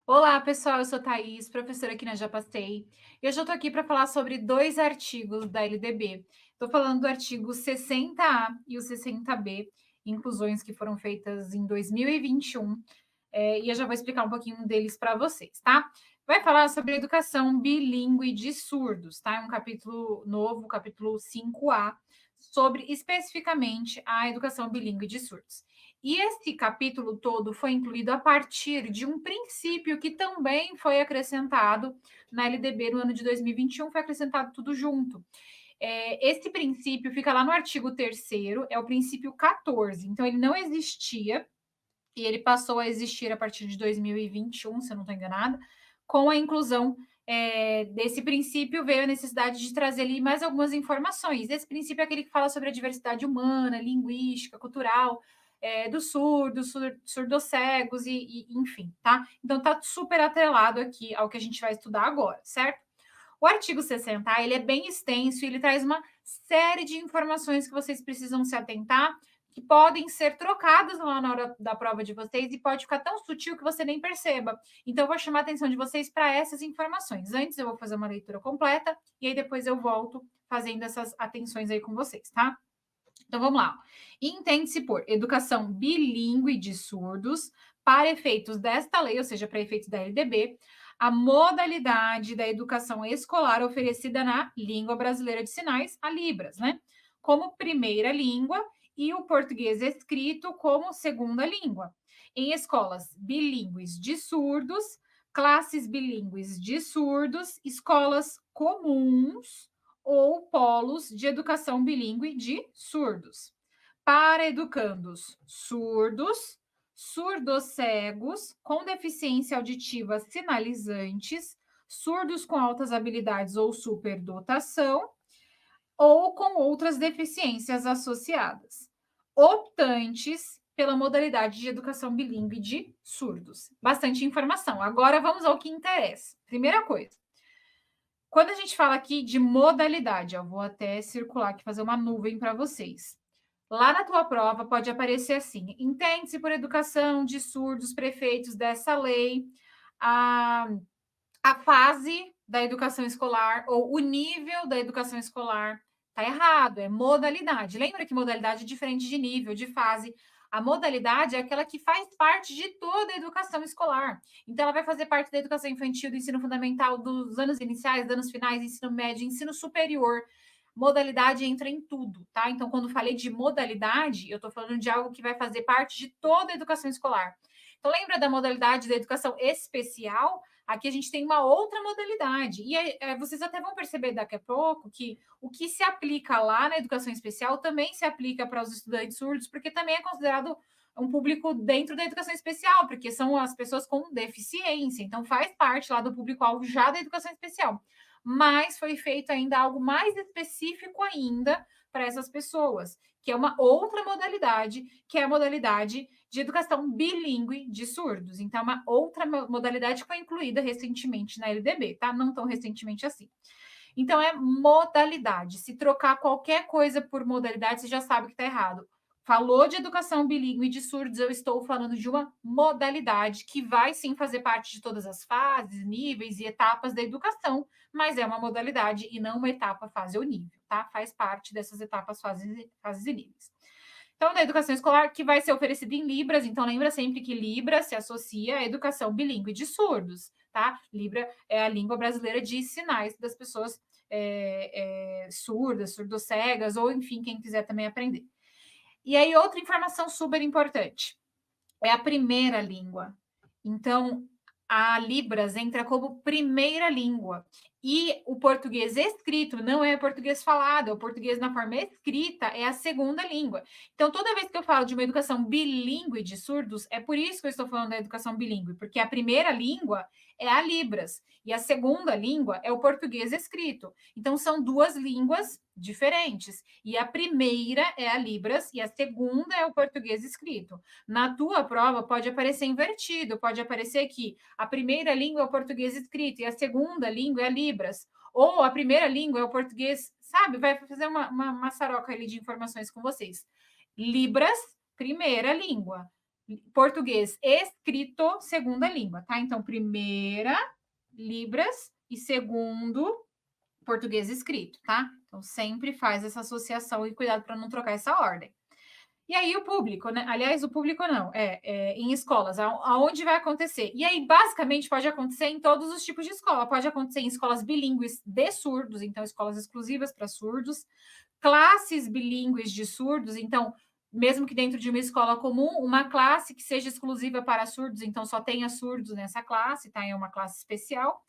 Olá, pessoal, eu sou Thaís, professora aqui na Já Passei. E hoje eu estou aqui para falar sobre dois artigos da LDB. Estou falando do artigo 60A e o 60B, inclusões que foram feitas em 2021, e eu já vou explicar um pouquinho deles para vocês, tá? Vai falar sobre educação bilíngue de surdos, tá? É um capítulo novo, capítulo 5A, sobre especificamente a educação bilíngue de surdos. E esse capítulo todo foi incluído a partir de um princípio que também foi acrescentado na LDB no ano de 2021, foi acrescentado tudo junto. Esse princípio fica lá no artigo 3º, é o princípio 14, então ele não existia, e ele passou a existir a partir de 2021, se eu não estou enganada, com a inclusão desse princípio veio a necessidade de trazer ali mais algumas informações. Esse princípio é aquele que fala sobre a diversidade humana, linguística, cultural, dos surdos, surdocegos e enfim, tá? Então tá super atrelado aqui ao que a gente vai estudar agora, certo? O artigo 60, ele é bem extenso e ele traz uma série de informações que vocês precisam se atentar, que podem ser trocadas lá na hora da prova de vocês e pode ficar tão sutil que você nem perceba. Então, eu vou chamar a atenção de vocês para essas informações. Antes, eu vou fazer uma leitura completa e aí depois eu volto fazendo essas atenções aí com vocês, tá? Então, vamos lá. Entende-se por educação bilíngue de surdos para efeitos desta lei, ou seja, para efeitos da LDB, a modalidade da educação escolar oferecida na língua brasileira de sinais, a Libras, né? Como primeira língua e o português escrito como segunda língua. Em escolas bilíngues de surdos, classes bilíngues de surdos, escolas comuns ou polos de educação bilíngue de surdos. Para educandos surdos, surdocegos, com deficiência auditiva sinalizantes, surdos com altas habilidades ou superdotação, ou com outras deficiências associadas, optantes pela modalidade de educação bilíngue de surdos. Bastante informação. Agora vamos ao que interessa. Primeira coisa, quando a gente fala aqui de modalidade, eu vou até circular aqui, fazer uma nuvem para vocês. Lá na tua prova pode aparecer assim: entende-se por educação de surdos prefeitos dessa lei a, a fase da educação escolar ou o nível da educação escolar. Tá errado, é modalidade. Lembra que modalidade é diferente de nível, de fase. A modalidade é aquela que faz parte de toda a educação escolar. Então, ela vai fazer parte da educação infantil, do ensino fundamental, dos anos iniciais, dos anos finais, ensino médio, ensino superior. Modalidade entra em tudo, tá? Então, quando falei de modalidade, eu estou falando de algo que vai fazer parte de toda a educação escolar. Então, lembra da modalidade da educação especial? Aqui a gente tem uma outra modalidade. E vocês até vão perceber daqui a pouco que o que se aplica lá na educação especial também se aplica para os estudantes surdos, porque também é considerado um público dentro da educação especial, porque são as pessoas com deficiência. Então, faz parte lá do público-alvo já da educação especial. Mas foi feito ainda algo mais específico ainda para essas pessoas, que é uma outra modalidade, que é a modalidade de educação bilíngue de surdos. Então, é uma outra modalidade que foi incluída recentemente na LDB, tá? Não tão recentemente assim. Então, é modalidade. Se trocar qualquer coisa por modalidade, você já sabe que está errado. Falou de educação bilíngue de surdos, eu estou falando de uma modalidade que vai sim fazer parte de todas as fases, níveis e etapas da educação, mas é uma modalidade e não uma etapa, fase ou nível, tá? Faz parte dessas etapas, fases e níveis. Então, da educação escolar, que vai ser oferecida em Libras, então lembra sempre que Libras se associa à educação bilíngue de surdos, tá? Libra é a língua brasileira de sinais das pessoas surdas, surdociegas, ou enfim, quem quiser também aprender. E aí, outra informação super importante, é a primeira língua. Então, a Libras entra como primeira língua. E o português escrito não é português falado, é o português na forma escrita, é a segunda língua. Então, toda vez que eu falo de uma educação bilíngue de surdos, é por isso que eu estou falando da educação bilíngue, porque a primeira língua é a Libras e a segunda língua é o português escrito. Então, são duas línguas diferentes. E a primeira é a Libras e a segunda é o português escrito. Na tua prova pode aparecer invertido, pode aparecer que a primeira língua é o português escrito e a segunda língua é a Libras. Ou a primeira língua é o português, sabe? Vai fazer uma maçaroca ali de informações com vocês. Libras, primeira língua. português escrito, segunda língua, tá? Então, primeira, Libras, e segundo, português escrito, tá? Então, sempre faz essa associação e cuidado para não trocar essa ordem. E aí o público, né? Aliás, o público não, em escolas, aonde vai acontecer? E aí, basicamente, pode acontecer em todos os tipos de escola. Pode acontecer em escolas bilíngues de surdos, então escolas exclusivas para surdos, classes bilíngues de surdos, então, mesmo que dentro de uma escola comum, uma classe que seja exclusiva para surdos, então só tenha surdos nessa classe, tá? É uma classe especial.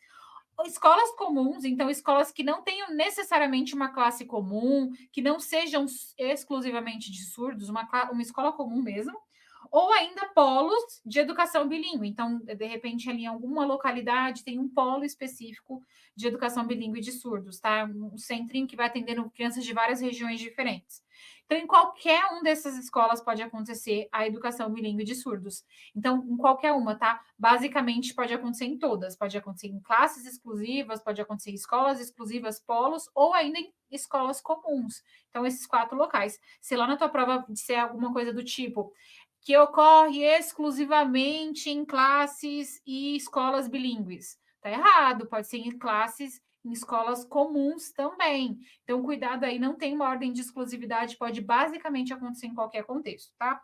Escolas comuns, então escolas que não tenham necessariamente uma classe comum, que não sejam exclusivamente de surdos, uma escola comum mesmo, ou ainda polos de educação bilíngue. Então, de repente, ali em alguma localidade tem um polo específico de educação bilíngue de surdos, tá? Um centrinho que vai atendendo crianças de várias regiões diferentes. Então, em qualquer uma dessas escolas pode acontecer a educação bilíngue de surdos. Então, em qualquer uma, tá? Basicamente, pode acontecer em todas. Pode acontecer em classes exclusivas, pode acontecer em escolas exclusivas, polos, ou ainda em escolas comuns. Então, esses 4 locais. Se lá na tua prova disser alguma coisa do tipo que ocorre exclusivamente em classes e escolas bilíngues. Tá errado, pode ser em classes, em escolas comuns também. Então, cuidado aí, não tem uma ordem de exclusividade, pode basicamente acontecer em qualquer contexto, tá?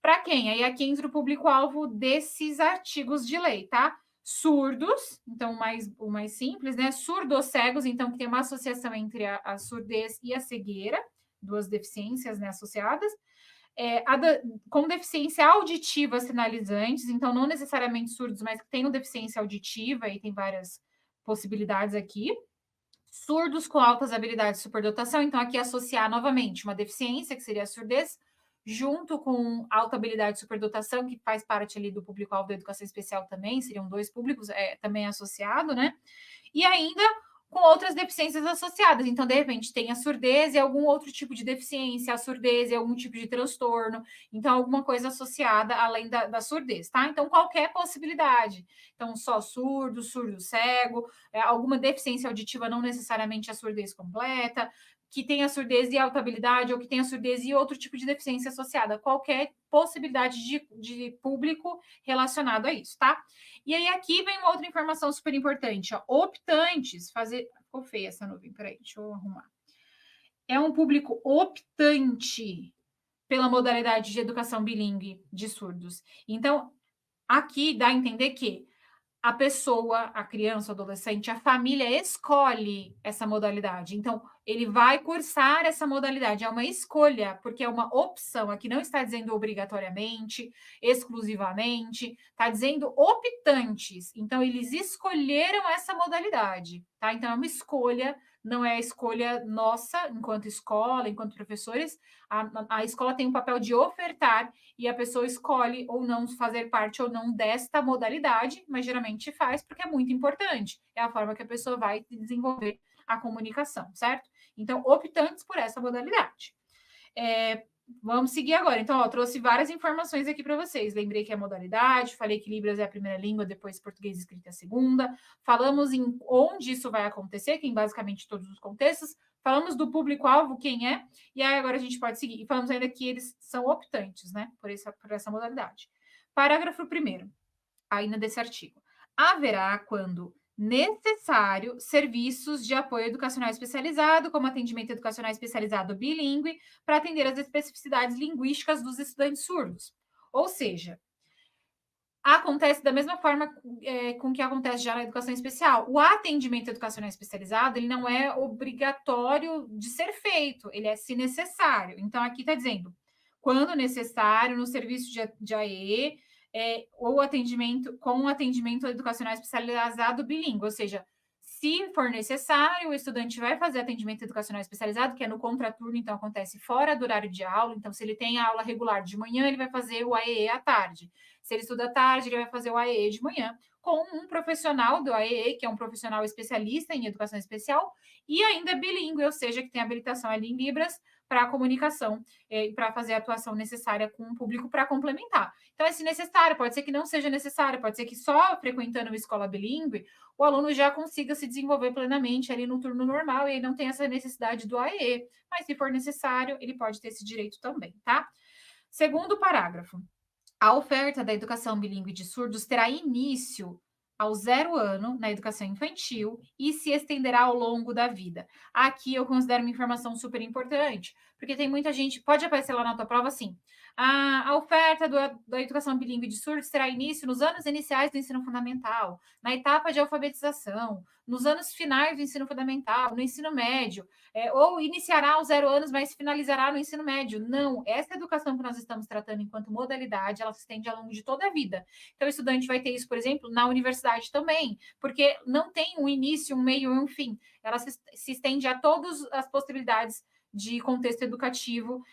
Para quem? Aí aqui entra o público-alvo desses artigos de lei, tá? Surdos, então o mais simples, né? Surdos-cegos, então que tem uma associação entre a surdez e a cegueira, duas deficiências, né, associadas com deficiência auditiva sinalizantes, então não necessariamente surdos, mas que tenham deficiência auditiva, e tem várias possibilidades aqui. Surdos com altas habilidades de superdotação, então aqui associar novamente uma deficiência, que seria a surdez, junto com alta habilidade de superdotação, que faz parte ali do público-alvo da educação especial também, seriam 2 públicos também associado, né? E ainda com outras deficiências associadas. Então, de repente, tem a surdez e algum outro tipo de deficiência, a surdez e algum tipo de transtorno. Então, alguma coisa associada além da surdez, tá? Então, qualquer possibilidade. Então, só surdo, surdo cego, alguma deficiência auditiva, não necessariamente a surdez completa, que tenha surdez e alta habilidade, ou que tenha surdez e outro tipo de deficiência associada. Qualquer possibilidade de público relacionado a isso, tá? E aí aqui vem uma outra informação super importante, ó. Optantes, fazer... Ficou feia essa nuvem, peraí, deixa eu arrumar. É um público optante pela modalidade de educação bilíngue de surdos. Então, aqui dá a entender que a pessoa, a criança, o adolescente, a família escolhe essa modalidade. Então, ele vai cursar essa modalidade. É uma escolha, porque é uma opção. Aqui não está dizendo obrigatoriamente, exclusivamente, está dizendo optantes. Então, eles escolheram essa modalidade, tá? Então, é uma escolha, não é a escolha nossa, enquanto escola, enquanto professores. A escola tem o papel de ofertar e a pessoa escolhe ou não fazer parte ou não desta modalidade, mas geralmente faz porque é muito importante. É a forma que a pessoa vai desenvolver a comunicação, certo? Então, optantes por essa modalidade. Vamos seguir agora. Então, ó, trouxe várias informações aqui para vocês. Lembrei que é a modalidade, falei que Libras é a primeira língua, depois português escrito é a segunda. Falamos em onde isso vai acontecer, que em basicamente todos os contextos. Falamos do público-alvo, quem é, e aí agora a gente pode seguir. E falamos ainda que eles são optantes, né, por essa modalidade. Parágrafo 1º, ainda desse artigo. Haverá, quando necessário, serviços de apoio educacional especializado, como atendimento educacional especializado bilíngue, para atender às especificidades linguísticas dos estudantes surdos. Ou seja, acontece da mesma forma com que acontece já na educação especial. O atendimento educacional especializado, ele não é obrigatório de ser feito, ele é se necessário. Então, aqui está dizendo, quando necessário, no serviço de AE, ou atendimento com atendimento educacional especializado bilíngue, ou seja, se for necessário, o estudante vai fazer atendimento educacional especializado, que é no contraturno, então acontece fora do horário de aula. Então, se ele tem a aula regular de manhã, ele vai fazer o AEE à tarde. Se ele estuda à tarde, ele vai fazer o AEE de manhã, com um profissional do AEE, que é um profissional especialista em educação especial, e ainda bilíngue, ou seja, que tem habilitação ali em Libras para a comunicação e para fazer a atuação necessária com o público para complementar. Então, é se necessário, pode ser que não seja necessário, pode ser que só frequentando uma escola bilíngue o aluno já consiga se desenvolver plenamente ali no turno normal e não tem essa necessidade do AE. Mas se for necessário, ele pode ter esse direito também, tá? Segundo parágrafo. A oferta da educação bilíngue de surdos terá início ao 0 ano na educação infantil e se estenderá ao longo da vida. Aqui eu considero uma informação super importante, porque tem muita gente, pode aparecer lá na tua prova assim, a oferta da educação bilíngue de surdos terá início nos anos iniciais do ensino fundamental, na etapa de alfabetização, nos anos finais do ensino fundamental, no ensino médio, ou iniciará aos 0 anos, mas finalizará no ensino médio. Não, essa educação que nós estamos tratando enquanto modalidade, ela se estende ao longo de toda a vida. Então, o estudante vai ter isso, por exemplo, na universidade também, porque não tem um início, um meio e um fim. Ela se estende a todas as possibilidades de contexto educativo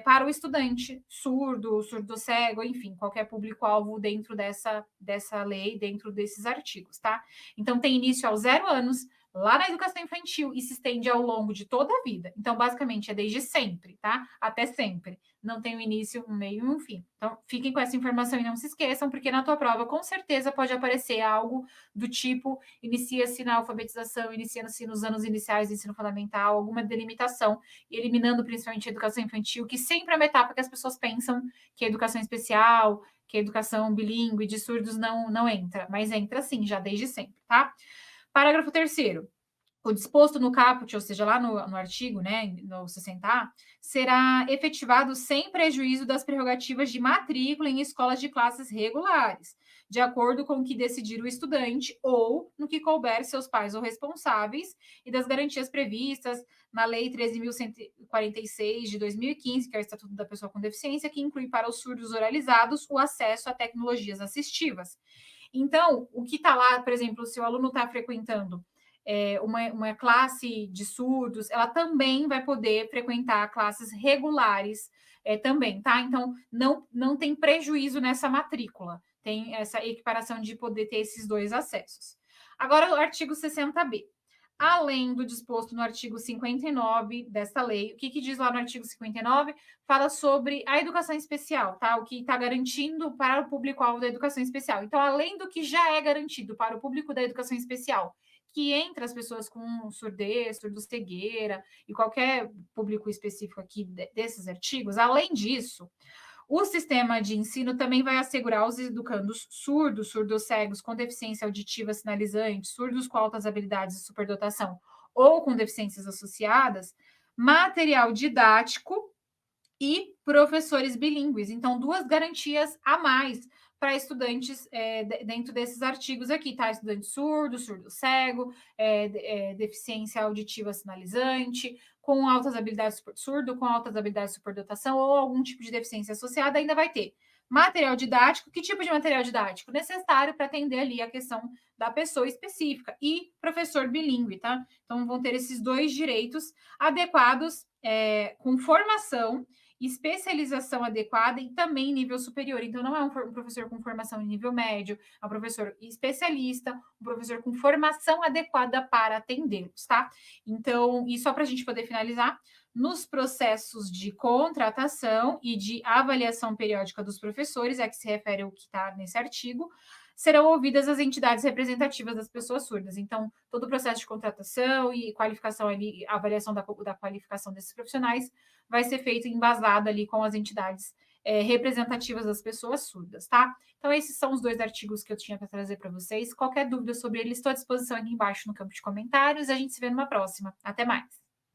para o estudante surdo, surdo cego, enfim, qualquer público-alvo dentro dessa lei, dentro desses artigos, tá? Então, tem início aos 0 anos, lá na educação infantil, e se estende ao longo de toda a vida. Então, basicamente, é desde sempre, tá? Até sempre. Não tem um início, um meio e um fim. Então, fiquem com essa informação e não se esqueçam, porque na tua prova, com certeza, pode aparecer algo do tipo, inicia-se na alfabetização, inicia-se nos anos iniciais do ensino fundamental, alguma delimitação, eliminando principalmente a educação infantil, que sempre é uma etapa que as pessoas pensam que a educação especial, que a educação bilíngue de surdos não entra, mas entra sim, já desde sempre, tá? Parágrafo 3º. O disposto no caput, ou seja, lá no artigo, né, no 60A, será efetivado sem prejuízo das prerrogativas de matrícula em escolas de classes regulares, de acordo com o que decidir o estudante ou no que couber seus pais ou responsáveis, e das garantias previstas na Lei 13.146 de 2015, que é o Estatuto da Pessoa com Deficiência, que inclui para os surdos oralizados o acesso a tecnologias assistivas. Então, o que está lá, por exemplo, se o aluno está frequentando uma classe de surdos, ela também vai poder frequentar classes regulares também, tá? Então, não tem prejuízo nessa matrícula, tem essa equiparação de poder ter esses dois acessos. Agora, o artigo 60B. Além do disposto no artigo 59 desta lei, o que diz lá no artigo 59? Fala sobre a educação especial, tá? O que está garantindo para o público-alvo da educação especial. Então, além do que já é garantido para o público da educação especial, que entre as pessoas com surdez, surdo-cegueira e qualquer público específico aqui desses artigos, além disso, o sistema de ensino também vai assegurar aos educandos surdos, surdos-cegos com deficiência auditiva sinalizante, surdos com altas habilidades de superdotação ou com deficiências associadas, material didático e professores bilíngues. Então, duas garantias a mais para estudantes dentro desses artigos aqui, tá? Estudante surdo, surdo-cego, deficiência auditiva sinalizante, com altas habilidades surdo, com altas habilidades de superdotação ou algum tipo de deficiência associada, ainda vai ter material didático. Que tipo de material didático? Necessário para atender ali a questão da pessoa específica, e professor bilíngue, tá? Então, vão ter esses dois direitos adequados, com formação, especialização adequada e também nível superior. Então, não é um professor com formação em nível médio, é um professor especialista, um professor com formação adequada para atendê-los, tá? Então, e só para a gente poder finalizar, nos processos de contratação e de avaliação periódica dos professores, a que se refere ao que está nesse artigo, serão ouvidas as entidades representativas das pessoas surdas. Então, todo o processo de contratação e qualificação ali, avaliação da qualificação desses profissionais vai ser feito embasado ali com as entidades representativas das pessoas surdas, tá? Então, esses são os dois artigos que eu tinha para trazer para vocês. Qualquer dúvida sobre eles, estou à disposição aqui embaixo no campo de comentários. A gente se vê numa próxima. Até mais!